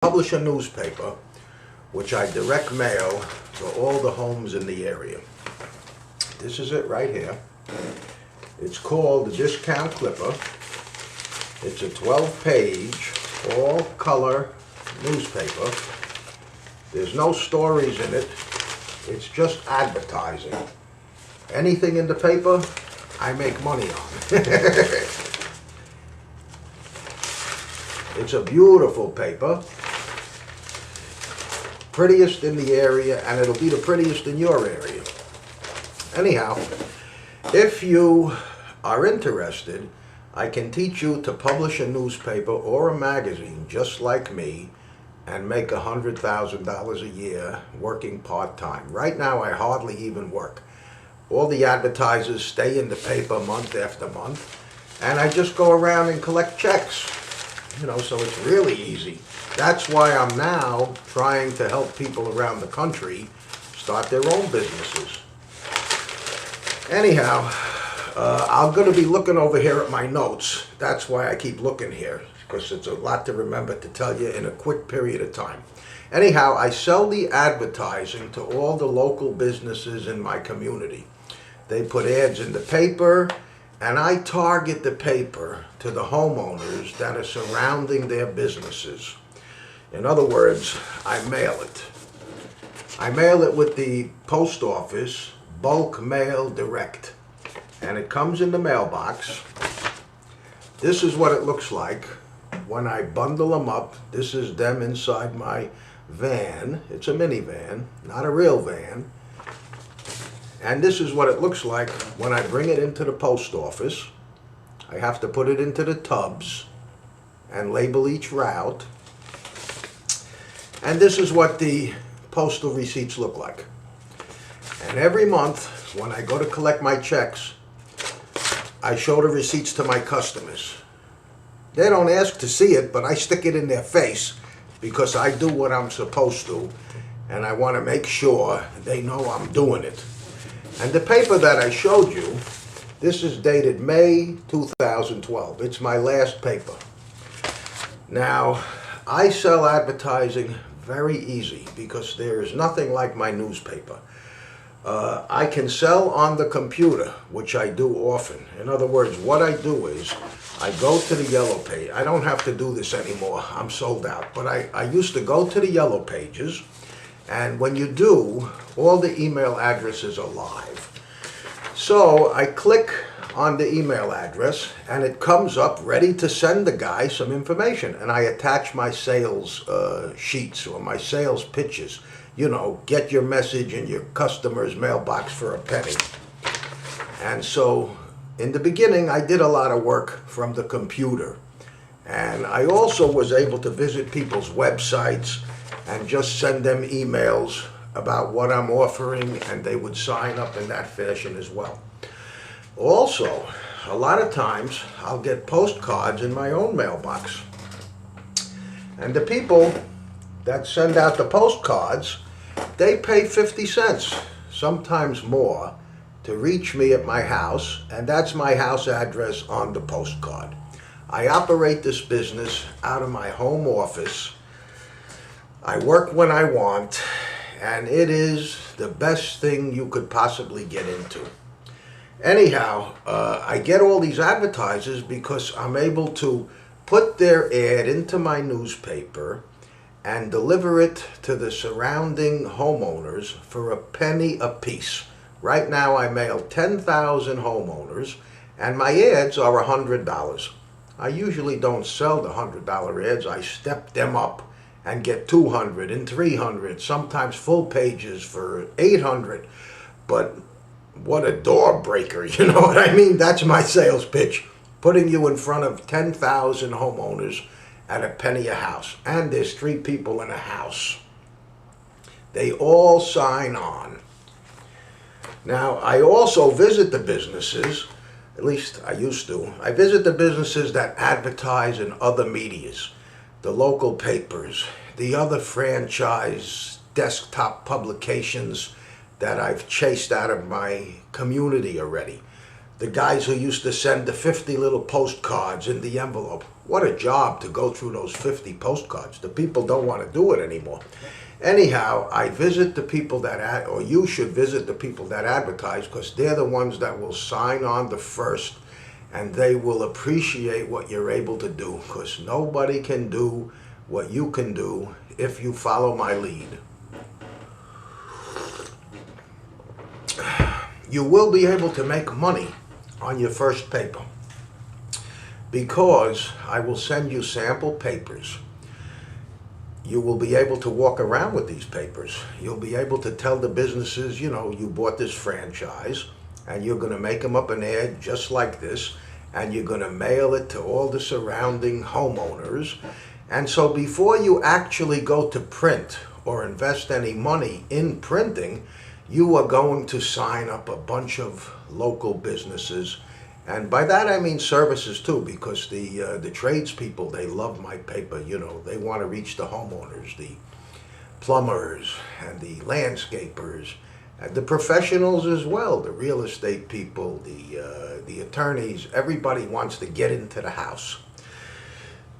Publish a newspaper which I direct mail to all the homes in the area. This is it right here. It's called the Discount Clipper. It's a 12-page, all-color newspaper. There's no stories in it. It's just advertising. Anything in the paper, I make money on. It's a beautiful paper. Prettiest in the area, and it'll be the prettiest in your area. Anyhow, if you are interested, I can teach you to publish a newspaper or a magazine just like me and make $100,000 a year working part-time. Right now I hardly even work. All the advertisers stay in the paper month after month, and I just go around and collect checks. So it's really easy. That's why I'm now trying to help people around the country start their own businesses. Anyhow, I'm going to be looking over here at my notes. That's why I keep looking here, because it's a lot to remember to tell you in a quick period of time. Anyhow, I sell the advertising to all the local businesses in my community. They put ads in the paper, and I target the paper to the homeowners that are surrounding their businesses. In other words, I mail it. I mail it with the post office, bulk mail direct. And it comes in the mailbox. This is what it looks like when I bundle them up. This is them inside my van. It's a minivan, not a real van. And this is what it looks like when I bring it into the post office. I have to put it into the tubs and label each route. And this is what the postal receipts look like. And every month, when I go to collect my checks, I show the receipts to my customers. They don't ask to see it, but I stick it in their face because I do what I'm supposed to, and I want to make sure they know I'm doing it. And the paper that I showed you, this is dated May 2012. It's my last paper. Now, I sell advertising very easy because there is nothing like my newspaper. I can sell on the computer, which I do often. In other words, what I do is I go to the yellow page. I don't have to do this anymore. I'm sold out. But I used to go to the yellow pages, and when you do, all the email addresses are live. So I click on the email address, and it comes up ready to send the guy some information. And I attach my sales sheets or my sales pitches. Get your message in your customer's mailbox for a penny. And so in the beginning, I did a lot of work from the computer. And I also was able to visit people's websites and just send them emails about what I'm offering, and they would sign up in that fashion as well. Also, a lot of times, I'll get postcards in my own mailbox. And the people that send out the postcards, they pay 50 cents, sometimes more, to reach me at my house, and that's my house address on the postcard. I operate this business out of my home office. I work when I want, and it is the best thing you could possibly get into. Anyhow, I get all these advertisers because I'm able to put their ad into my newspaper and deliver it to the surrounding homeowners for a penny a piece. Right now I mail 10,000 homeowners, and my ads are $100. I usually don't sell the $100 ads. I step them up and get 200 and 300, sometimes full pages for 800. But what a door breaker, you know what I mean? That's my sales pitch. Putting you in front of 10,000 homeowners at a penny a house. And there's 3 people in a house. They all sign on. Now, I also visit the businesses, at least I used to. I visit the businesses that advertise in other medias, the local papers, the other franchise desktop publications that I've chased out of my community already. the guys who used to send the 50 little postcards in the envelope. What a job to go through those 50 postcards. The people don't want to do it anymore. Anyhow, I visit the people that, or you should visit the people that advertise, because they're the ones that will sign on the first, and they will appreciate what you're able to do, because nobody can do what you can do if you follow my lead. You will be able to make money on your first paper, because I will send you sample papers. You will be able to walk around with these papers. You'll be able to tell the businesses, you know, you bought this franchise, and you're going to make them up an ad just like this, and you're going to mail it to all the surrounding homeowners. And so before you actually go to print or invest any money in printing, you are going to sign up a bunch of local businesses. And by that I mean services too, because the tradespeople, they love my paper. You know, they want to reach the homeowners, the plumbers and the landscapers, and the professionals as well, the real estate people, the attorneys. Everybody wants to get into the house.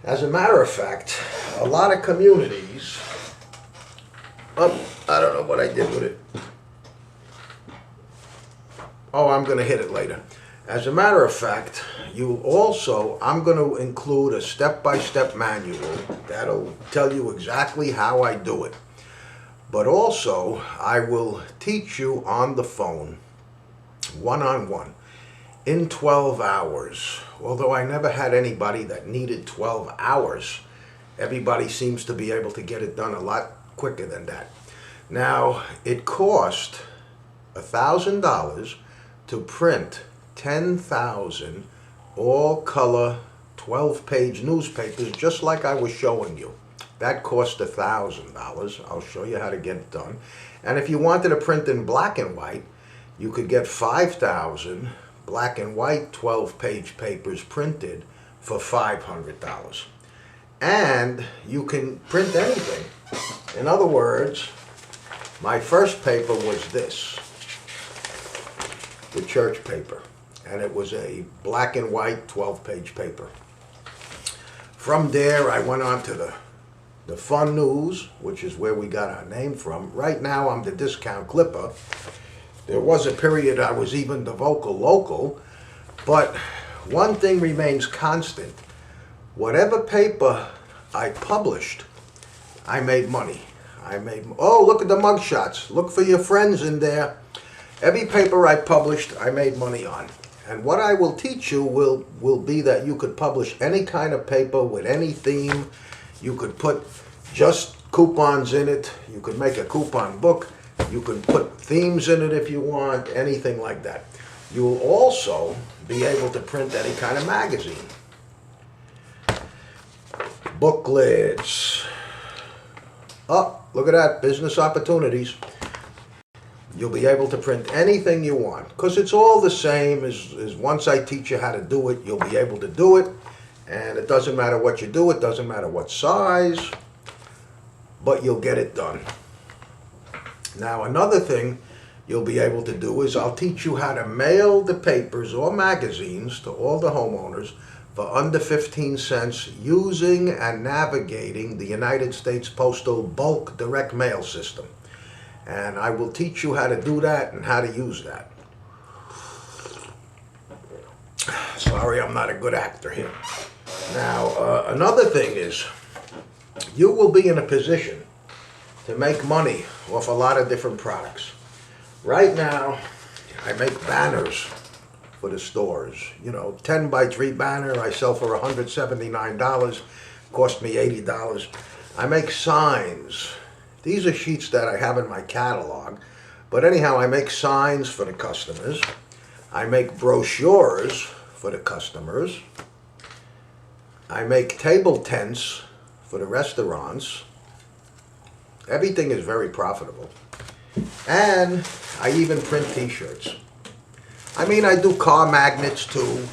As a matter of fact, a lot of communities, I don't know what I did with it. Oh, I'm going to hit it later. As a matter of fact, I'm going to include a step-by-step manual that'll tell you exactly how I do it. But also, I will teach you on the phone, one-on-one, in 12 hours. Although I never had anybody that needed 12 hours. Everybody seems to be able to get it done a lot quicker than that. Now, it cost $1,000 to print 10,000 all-color 12-page newspapers, just like I was showing you. That cost $1,000. I'll show you how to get it done. And if you wanted to print in black and white, you could get 5,000 black and white 12-page papers printed for $500. And you can print anything. In other words, my first paper was this, the church paper. And it was a black and white 12-page paper. From there, I went on to the Fun News, which is where we got our name from. Right now, I'm the discount clipper. There was a period I was even the vocal local, but one thing remains constant. Whatever paper I published, I made money. Oh, look at the mug shots. Look for your friends in there. Every paper I published, I made money on. And what I will teach you will be that you could publish any kind of paper with any theme. You could put just coupons in it. You could make a coupon book. You can put themes in it if you want, anything like that. You will also be able to print any kind of magazine. Booklets. Oh, look at that, business opportunities. You'll be able to print anything you want, because it's all the same as once I teach you how to do it, you'll be able to do it. And it doesn't matter what you do, it doesn't matter what size, but you'll get it done. Now, another thing you'll be able to do is I'll teach you how to mail the papers or magazines to all the homeowners for under 15 cents using and navigating the United States Postal bulk direct mail system. And I will teach you how to do that and how to use that. Sorry, I'm not a good actor here. Now, another thing is, you will be in a position to make money off a lot of different products. Right now, I make banners for the stores. You know, 10 by 3 banner I sell for $179, cost me $80. I make signs. These are sheets that I have in my catalog. But anyhow, I make signs for the customers. I make brochures for the customers. I make table tents for the restaurants. Everything is very profitable. And I even print t-shirts. I mean, I do car magnets too.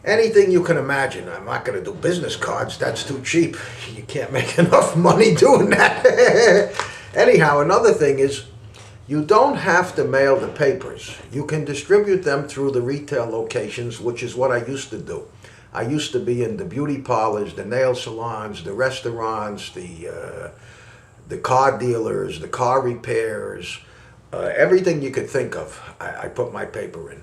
Anything you can imagine. I'm not going to do business cards. That's too cheap. You can't make enough money doing that. Anyhow, another thing is, You don't have to mail the papers. You can distribute them through the retail locations, which is what I used to do. I used to be in the beauty parlors, the nail salons, the restaurants, the car dealers, the car repairs, everything you could think of, I put my paper in.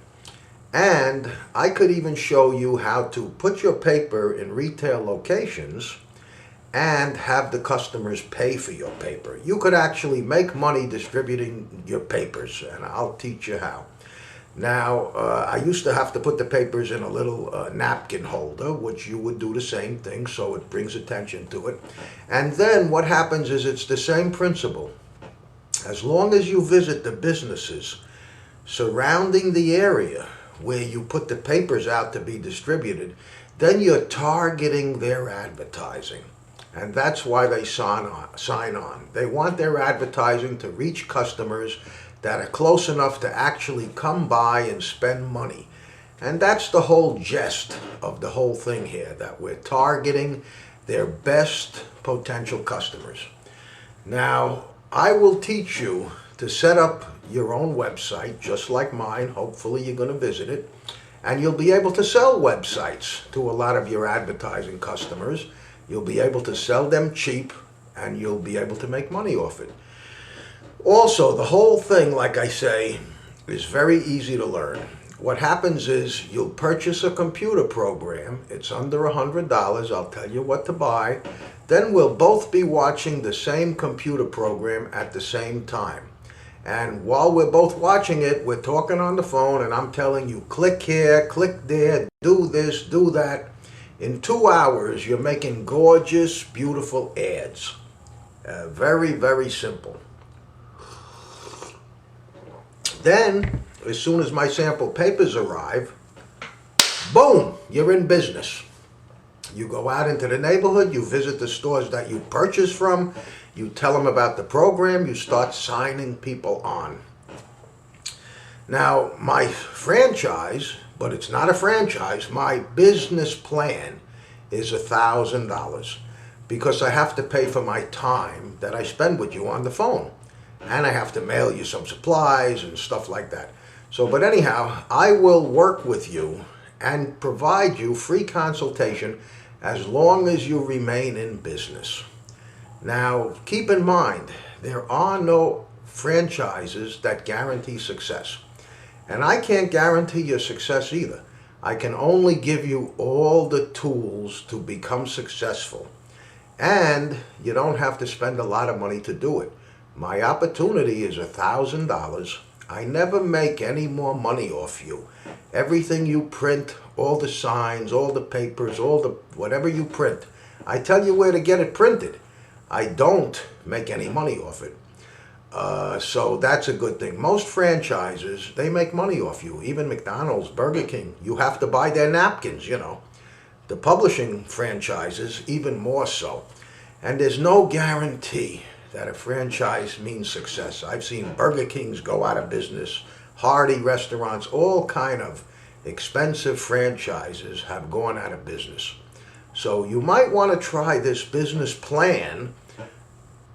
And I could even show you how to put your paper in retail locations and have the customers pay for your paper. You could actually make money distributing your papers, and I'll teach you how. Now, I used to have to put the papers in a little napkin holder, which you would do the same thing, so it brings attention to it. And then what happens is it's the same principle. As long as you visit the businesses surrounding the area where you put the papers out to be distributed, then you're targeting their advertising. And that's why they sign on. They want their advertising to reach customers that are close enough to actually come by and spend money. And that's the whole gist of the whole thing here, that we're targeting their best potential customers. Now, I will teach you to set up your own website, just like mine. Hopefully you're going to visit it. And you'll be able to sell websites to a lot of your advertising customers. You'll be able to sell them cheap, and you'll be able to make money off it. Also, the whole thing, like I say, is very easy to learn. What happens is you'll purchase a computer program. It's under $100. I'll tell you what to buy. Then we'll both be watching the same computer program at the same time. And while we're both watching it, we're talking on the phone, and I'm telling you, click here, click there, do this, do that. In 2 hours, you're making gorgeous, beautiful ads. Very, very simple. Then, as soon as my sample papers arrive, boom, you're in business. You go out into the neighborhood, you visit the stores that you purchase from, you tell them about the program, you start signing people on. Now, my franchise, but it's not a franchise, my business plan is $1,000 because I have to pay for my time that I spend with you on the phone. And I have to mail you some supplies and stuff like that. So, but anyhow, I will work with you and provide you free consultation as long as you remain in business. Now, keep in mind, there are no franchises that guarantee success. And I can't guarantee your success either. I can only give you all the tools to become successful. And you don't have to spend a lot of money to do it. My opportunity is $1,000. I never make any more money off you. Everything you print, all the signs, all the papers, whatever you print, I tell you where to get it printed. I don't make any money off it. So that's a good thing. Most franchises, they make money off you. Even McDonald's, Burger King, you have to buy their napkins, you know. The publishing franchises, even more so. And there's no guarantee that a franchise means success. I've seen Burger Kings go out of business, Hardy restaurants, all kind of expensive franchises have gone out of business. So you might want to try this business plan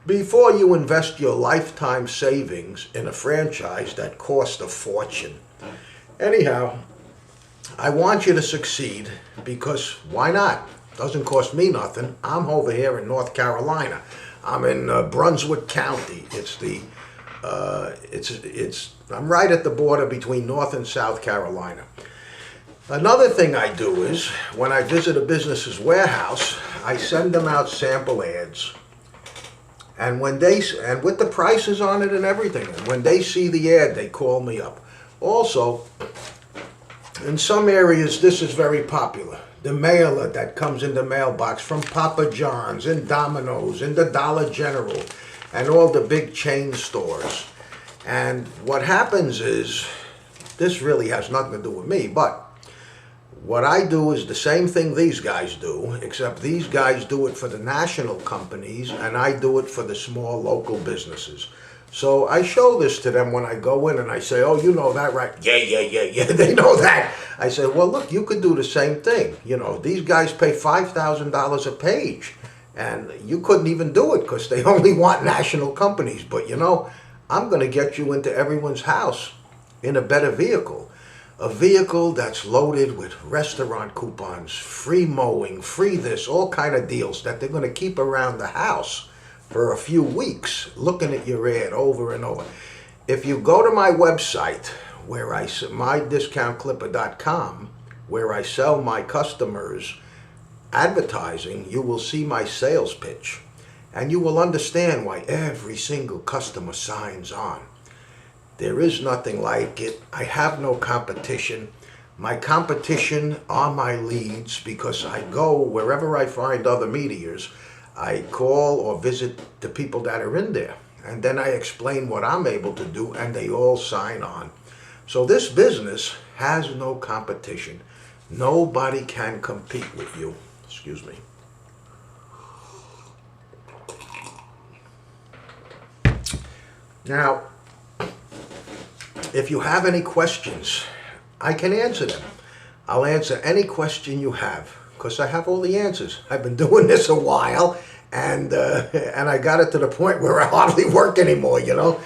before you invest your lifetime savings in a franchise that costs a fortune. Anyhow, I want you to succeed because why not? Doesn't cost me nothing. I'm over here in North Carolina. I'm in Brunswick County. I'm right at the border between North and South Carolina. Another thing I do is when I visit a business's warehouse, I send them out sample ads. And with the prices on it and everything, and when they see the ad, they call me up. Also, in some areas, this is very popular. The mailer that comes in the mailbox from Papa John's and Domino's and the Dollar General and all the big chain stores. And what happens is, this really has nothing to do with me, but what I do is the same thing these guys do, except these guys do it for the national companies and I do it for the small local businesses. So I show this to them when I go in and I say, oh, you know that, right? Yeah, they know that. I say, well, look, you could do the same thing. You know, these guys pay $5,000 a page and you couldn't even do it because they only want national companies. But, you know, I'm going to get you into everyone's house in a better vehicle. A vehicle that's loaded with restaurant coupons, free mowing, free this, all kind of deals that they're going to keep around the house for a few weeks, looking at your ad over and over. If you go to my website, where mydiscountclipper.com, where I sell my customers advertising, you will see my sales pitch. And you will understand why every single customer signs on. There is nothing like it. I have no competition. My competition are my leads, because I go wherever I find other meteors. I call or visit the people that are in there. And then I explain what I'm able to do, and they all sign on. So this business has no competition. Nobody can compete with you. Excuse me. Now, if you have any questions, I can answer them. I'll answer any question you have, because I have all the answers. I've been doing this a while, and I got it to the point where I hardly work anymore, you know.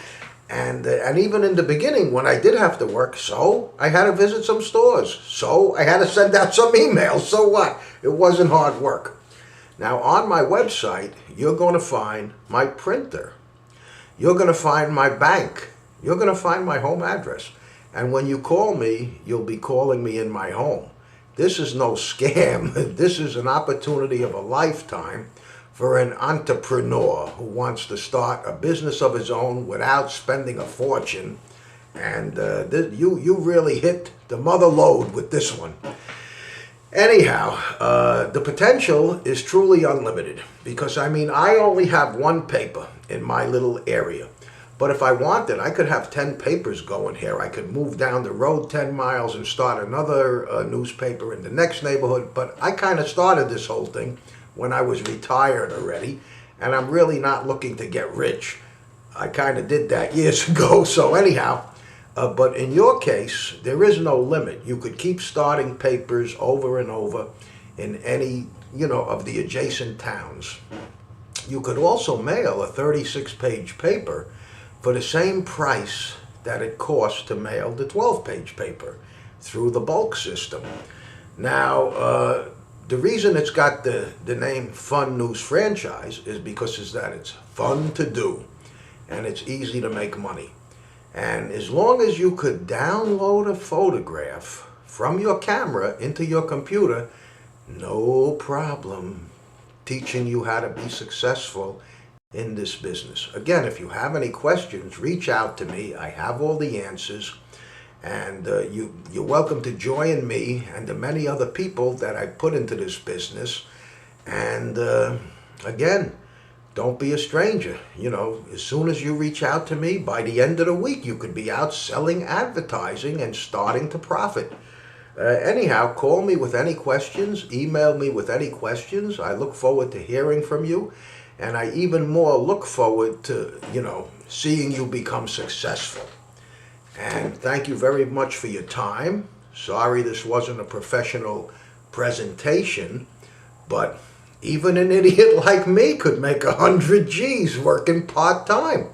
And even in the beginning, when I did have to work, so I had to visit some stores. So I had to send out some emails. So what? It wasn't hard work. Now, on my website, you're going to find my printer. You're going to find my bank. You're going to find my home address. And when you call me, you'll be calling me in my home. This is no scam. This is an opportunity of a lifetime for an entrepreneur who wants to start a business of his own without spending a fortune. And you really hit the mother lode with this one. Anyhow, the potential is truly unlimited, because I mean, I only have one paper in my little area. But if I wanted, I could have 10 papers going here. I could move down the road 10 miles and start another newspaper in the next neighborhood. But I kind of started this whole thing when I was retired already, and I'm really not looking to get rich. I kind of did that years ago. So anyhow, but in your case, there is no limit. You could keep starting papers over and over in any, of the adjacent towns. You could also mail a 36-page paper for the same price that it costs to mail the 12-page paper through the bulk system. Now, the reason it's got the name Fun News Franchise is because it's fun to do, and it's easy to make money. And as long as you could download a photograph from your camera into your computer, no problem teaching you how to be successful in this business. Again, if you have any questions, reach out to me. I have all the answers. And you're welcome to join me and the many other people that I put into this business. And again, don't be a stranger. As soon as you reach out to me, by the end of the week, you could be out selling advertising and starting to profit. Anyhow, call me with any questions, email me with any questions. I look forward to hearing from you. And I even more look forward to, seeing you become successful. And thank you very much for your time. Sorry this wasn't a professional presentation, but even an idiot like me could make 100 G's working part-time.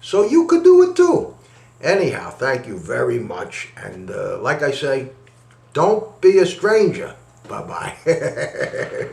So you could do it too. Anyhow, thank you very much. And like I say, don't be a stranger. Bye-bye.